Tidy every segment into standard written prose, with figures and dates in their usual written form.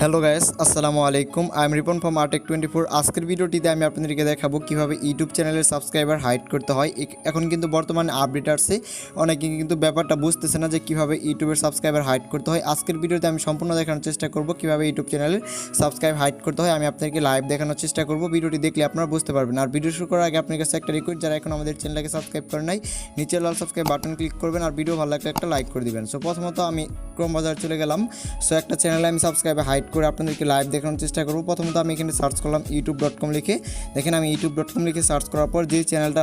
Hello guys, আসসালামু আলাইকুম। I am Ripon from RTech 24। আজকের ভিডিওটিতে আমি আপনাদেরকে দেখাবো কিভাবে ইউটিউব চ্যানেলের সাবস্ক্রাইবার হাইড করতে হয়। এখন কিন্তু বর্তমানে আপডেট আসছে, অনেকে কিন্তু ব্যাপারটা বুঝতেছে না যে কিভাবে ইউটিউবের সাবস্ক্রাইবার হাইড করতে হয়। আজকের ভিডিওতে আমি সম্পূর্ণ দেখানোর চেষ্টা করব কিভাবে ইউটিউব চ্যানেলের সাবস্ক্রাইব হাইড করতে হয়। আমি আপনাদেরকে লাইভ দেখানোর চেষ্টা করব, ভিডিওটি দেখলে আপনারা বুঝতে পারবেন। আর ভিডিও শুরু করার আগে আপনার কাছে একটা রিকোয়েস্ট, যারা এখন আমাদের চ্যানেলটাকে সাবস্ক্রাইব করে নাই, নিচে লাল সাবস্ক্রাইব বাটন ক্লিক করবেন আর ভিডিও ভালো লাগলে একটা লাইক করে দিবেন। সো প্রথমত আমি ক্রোম বাজার চলে গেলাম। সো একটা চ্যানেলে আমি সাবস্ক্রাইব হাইড করে আপনাদেরকে লাইভ দেখানোর চেষ্টা করব। প্রথমত আমি এখানে সার্চ করলাম youtube.com লিখে। দেখেন আমি youtube.com লিখে সার্চ করার পর যে চ্যানেলটা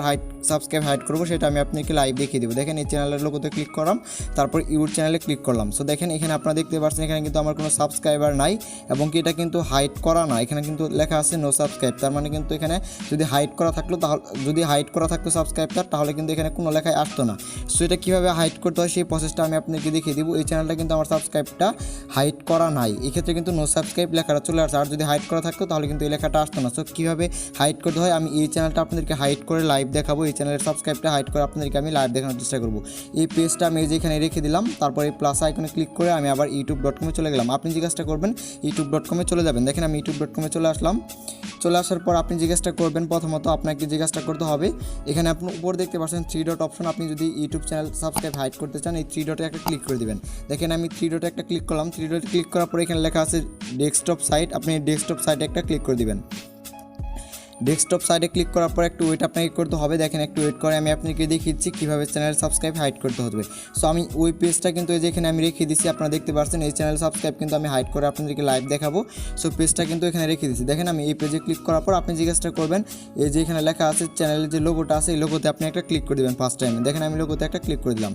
সাবস্ক্রাইব হাইড করবো সেটা আমি আপনাকে লাইভ দেখিয়ে দেবো। দেখেন এই চ্যানেলের লোগোতে ক্লিক করলাম, তারপর ইউর চ্যানেলে ক্লিক করলাম। সো দেখেন এখানে আপনারা দেখতে পাচ্ছেন এখানে কিন্তু আমার কোনো সাবস্ক্রাইবার নাই এবং কি এটা কিন্তু হাইড করা না। এখানে কিন্তু লেখা আছে নো সাবস্ক্রাইব, তার মানে কিন্তু এখানে যদি হাইড করা থাকতো সাবস্ক্রাইবটা, তাহলে কিন্তু এখানে কোনো লেখায় আসতো না। সো এটা কীভাবে হাইড করতে হয় সেই প্রসেসটা আমি আপনাকে দেখিয়ে দিব। এই চ্যানেলটা কিন্তু আমার সাবস্ক্রাইবটা হাইড করা নাই, এক্ষেত্রে কিন্তু নো সাবস্ক্রাইব লেখাটা চলে আসছে। আর যদি হাইড করা থাকতো তাহলে কিন্তু এই লেখাটা আসতো না। সো কীভাবে হাইড করতে হয় আমি এই চ্যানেলটা আপনাদেরকে হাইড করে লাইভ দেখাবো। এই চ্যানেলের সাবস্ক্রাইবটা হাইড করে আপনাদেরকে আমি লাইভ দেখানোর চেষ্টা করব। এই পেজটা আমি যেখানে রেখে দিলাম, তারপর এই প্লাস আইকনে ক্লিক করে আমি আবার youtube.com চলে গেলাম। আপনি যে কাজটা করবেন youtube.com চলে যাবেন। দেখেন আমি youtube.com চলে আসলাম। চলে আসার পর আপনি যে কাজটা করবেন, প্রথমত আপনাকে যে কাজটা করতে হবে, এখানে আপনি উপর দেখতে পাচ্ছেন 3 ডট অপশন। আপনি যদি ইউটিউব চ্যানেল সাবস্ক্রাইব হাইড করতে চান, এই 3 ডটে একটা ক্লিক করে দিবেন। দেখেন আমি 3 ডটে একটা ক্লিক করলাম। 3 ডটে ক্লিক করার পর এখানে লেখা আছে ডেস্কটপ সাইট, আপনি ডেস্কটপ সাইটে একটা ক্লিক করে দিবেন। ডেস্কটপ সাইটে ক্লিক করার পর একটু ওয়েট আপনাকে করতে হবে। দেখেন একটু ওয়েট করে আমি আপনাকে দেখিয়েছি কীভাবে চ্যানেল সাবস্ক্রাইব হাইড করতে হবে। সো আমি ওই পেজটা কিন্তু যেখানে আমি রেখে দিচ্ছি, আপনারা দেখতে পাচ্ছেন এই চ্যানেল সাবস্ক্রাইব কিন্তু আমি হাইড করে আপনাদেরকে লাইভ দেখাবো। সো পেজটা কিন্তু এখানে রেখে দিচ্ছি। দেখেন আমি এই পেজে ক্লিক করার পর আপনি যে কাজটা করবেন, এই যে এখানে লেখা আছে চ্যানেলের যে লোগোটা আছে, এই লোগোতে আপনি একটা ক্লিক করে দেবেন ফার্স্ট টাইমে। দেখেন আমি লোগোতে একটা ক্লিক করে দিলাম।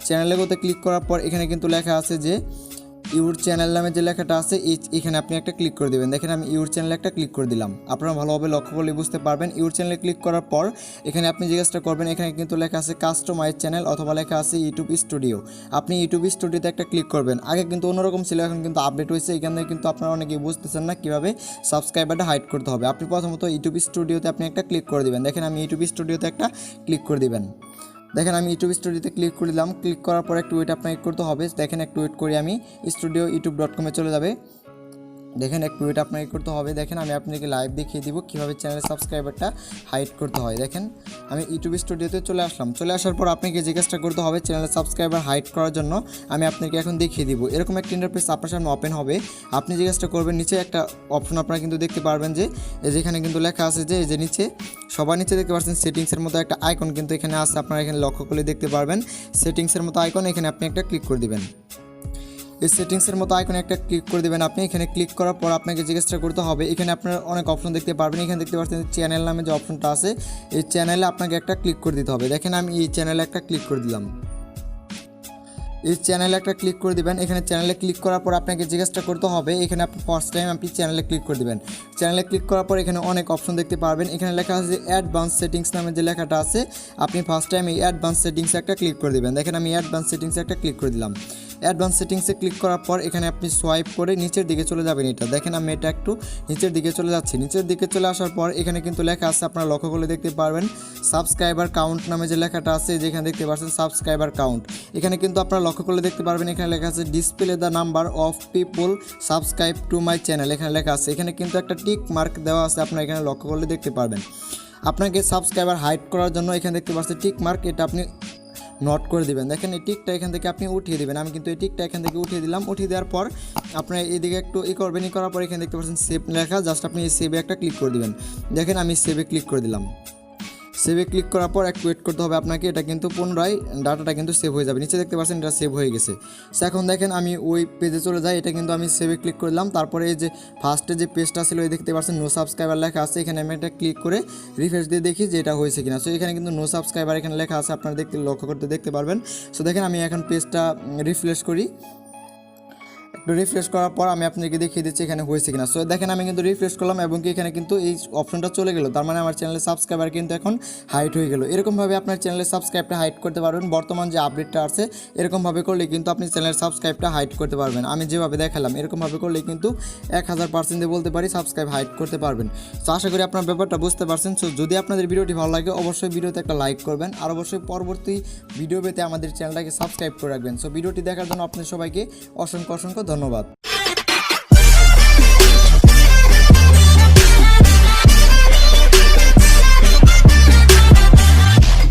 চ্যানেল লোগোতে ক্লিক করার পর এখানে কিন্তু লেখা আছে যে ইউর চ্যানেল নামে যে লেখাটা আছে, এখানে আপনি একটা ক্লিক করে দেবেন। দেখেন আমি ইউর চ্যানেলে একটা ক্লিক করে দিলাম। আপনারা ভালোভাবে লক্ষ্য করলে বুঝতে পারবেন। ইউর চ্যানেলে ক্লিক করার পর এখানে আপনি যে কাজটা করবেন, এখানে কিন্তু লেখা আছে কাস্টমাইজ চ্যানেল অথবা লেখা আছে ইউটিউব স্টুডিও। আপনি ইউটিউব স্টুডিওতে একটা ক্লিক করবেন। আগে কিন্তু অন্যরকম ছিল, এখন কিন্তু আপডেট হয়েছে। এখানে কিন্তু আপনারা অনেকেই বুঝতেছেন না কীভাবে সাবস্ক্রাইবারটা হাইড করতে হবে। আপনি প্রথমত ইউটিউব স্টুডিওতে আপনি একটা ক্লিক করে দেবেন। দেখেন আমি ইউটিউব স্টুডিওতে একটা ক্লিক করে দেবেন। দেখেন আমি ইউটিউব স্টুডিওতে ক্লিক করে দিলাম। ক্লিক করার পর একটু ওয়েট আপনাকে করতে হবে। দেখেন একটু ওয়েট করে আমি স্টুডিও youtube.com চলে যাবে। দেখেন একটু ওয়েট আপনাকে করতে হবে। দেখেন আমি আপনাকে লাইভ দেখিয়ে দিব কীভাবে চ্যানেলের সাবস্ক্রাইবারটা হাইড করতে হয়। দেখেন আমি ইউটিউব স্টুডিওতে চলে আসলাম। চলে আসার পর আপনাকে যে কাজটা করতে হবে চ্যানেলের সাবস্ক্রাইবার হাইড করার জন্য, আমি আপনাকে এখন দেখিয়ে দিব। এরকম একটা ইন্টারফেস আপনার সামনে ওপেন হবে। আপনি যে কাজটা করবেন, নিচে একটা অপশন আপনারা কিন্তু দেখতে পারবেন যে যেখানে কিন্তু লেখা আছে যে এই যে নিচে সবার নিচে দেখতে পাচ্ছেন সেটিংসের মতো একটা আইকন কিন্তু এখানে আছে। আপনারা এখানে লক্ষ্য করলে দেখতে পারবেন সেটিংসের মতো আইকন, এখানে আপনি একটা ক্লিক করে দেবেন। এই সেটিংসের মতো আইকনে একটা ক্লিক করে দেবেন। আপনি এখানে ক্লিক করার পর আপনাকে জিজ্ঞাসা করতে হবে, এখানে আপনার অনেক অপশন দেখতে পারবেন। এখানে দেখতে পাচ্ছেন চ্যানেল নামে যে অপশনটা আছে, এই চ্যানেলে আপনাকে একটা ক্লিক করে দিতে হবে। দেখেন আমি এই চ্যানেলে একটা ক্লিক করে দিলাম। এই চ্যানেলে একটা ক্লিক করে দেবেন। এখানে চ্যানেলে ক্লিক করার পর আপনাকে জিজ্ঞাসা করতে হবে, এখানে আপনি ফার্স্ট টাইম আপনি চ্যানেলে ক্লিক করে দেবেন। চ্যানেলে ক্লিক করার পর এখানে অনেক অপশন দেখতে পারবেন। এখানে লেখা আছে যে অ্যাডভান্স সেটিংস নামে যে লেখাটা আছে, আপনি ফার্স্ট টাইম এই অ্যাডভান্স সেটিংসে একটা ক্লিক করে দেবেন। দেখেন আমি অ্যাডভান্স সেটিংসে একটা ক্লিক করে দিলাম। অ্যাডভান্স সেটিংসে ক্লিক করার পর এখানে আপনি সোয়াইপ করে নিচের দিকে চলে যাবেন। এটা দেখেন আমি এটা একটু নিচের দিকে চলে যাচ্ছি। নিচের দিকে চলে আসার পর এখানে কিন্তু লেখা আছে, আপনারা লক্ষ্য করলে দেখতে পারবেন সাবস্ক্রাইবার কাউন্ট নামে যে লেখাটা আছে, যেখানে দেখতে পাচ্ছেন সাবস্ক্রাইবার কাউন্ট। এখানে কিন্তু আপনারা লক্ষ্য করলে দেখতে পারবেন এখানে লেখা আছে display the number of people subscribe to my channel, এখানে লেখা আছে। এখানে কিন্তু একটা টিক মার্ক দেওয়া আছে, আপনারা এখানে লক্ষ্য করলে দেখতে পারবেন। আপনাকে সাবস্ক্রাইবার হাইড করার জন্য এখানে দেখতে পাচ্ছেন টিক মার্ক, এটা আপনি নোট করে দেবেন। দেখেন এই টিকটা এখান থেকে আপনি উঠিয়ে দেবেন। আমি কিন্তু এই টিকটা এখান থেকে উঠিয়ে দিলাম। উঠিয়ে দেওয়ার পর আপনার এইদিকে একটু করবেন। করার পর এখানে দেখতে পাচ্ছেন সেভ লেখা, জাস্ট আপনি এই সেভে একটা ক্লিক করে দেবেন। দেখেন আমি সেভে ক্লিক করে দিলাম। সেভে ক্লিক করার পর একটু ওয়েট করতে হবে আপনাকে। এটা কিন্তু পুনরায় ডাটাটা কিন্তু সেভ হয়ে যাবে। নিচে দেখতে পাচ্ছেন এটা সেভ হয়ে গেছে। সো এখন দেখেন আমি ওই পেজে চলে যাই। এটা কিন্তু আমি সেভে ক্লিক করলাম। তারপরে এই যে ফার্স্টে যে পেজটা ছিল, এই দেখতে পাচ্ছেন নো সাবস্ক্রাইবার লেখা আছে। এখানে আমি একটা ক্লিক করে রিফ্রেশ দিয়ে দেখি যে এটা হয়েছে কিনা। সো এখানে কিন্তু নো সাবস্ক্রাইবার এখানে লেখা আছে, আপনারা লক্ষ্য করতে দেখতে পারবেন। সো দেখেন আমি এখন পেজটা রিফ্রেশ করি। একটু রিফ্রেশ করার পর আমি আপনাকে দেখিয়ে দিচ্ছি এখানে হয়েছে কিনা। সো দেখেন আমি কিন্তু রিফ্রেশ করলাম এবং কি এখানে কিন্তু এই অপশনটা চলে গেল, তার মানে আমার চ্যানেলের সাবস্ক্রাইবার কিন্তু এখন হাইড হয়ে গেল। এরকমভাবে আপনার চ্যানেলের সাবস্ক্রাইবটা হাইড করতে পারবেন। বর্তমান যে আপডেটটা আছে এরকমভাবে করলে কিন্তু আপনি চ্যানেলের সাবস্ক্রাইবটা হাইড করতে পারবেন। আমি যেভাবে দেখালাম এরকমভাবে করলে কিন্তু 1000% বলতে পারি সাবস্ক্রাইব হাইড করতে পারবেন। সো আশা করি আপনার ব্যাপারটা বুঝতে পারছেন। সো যদি আপনাদের ভিডিওটি ভালো লাগে অবশ্যই ভিডিওতে একটা লাইক করবেন, আর অবশ্যই পরবর্তী ভিডিও পেতে আমাদের চ্যানেলটাকে সাবস্ক্রাইব করে রাখবেন। সো ভিডিওটি দেখার জন্য আপনাদের সবাইকে অসংখ্য ধন্যবাদ।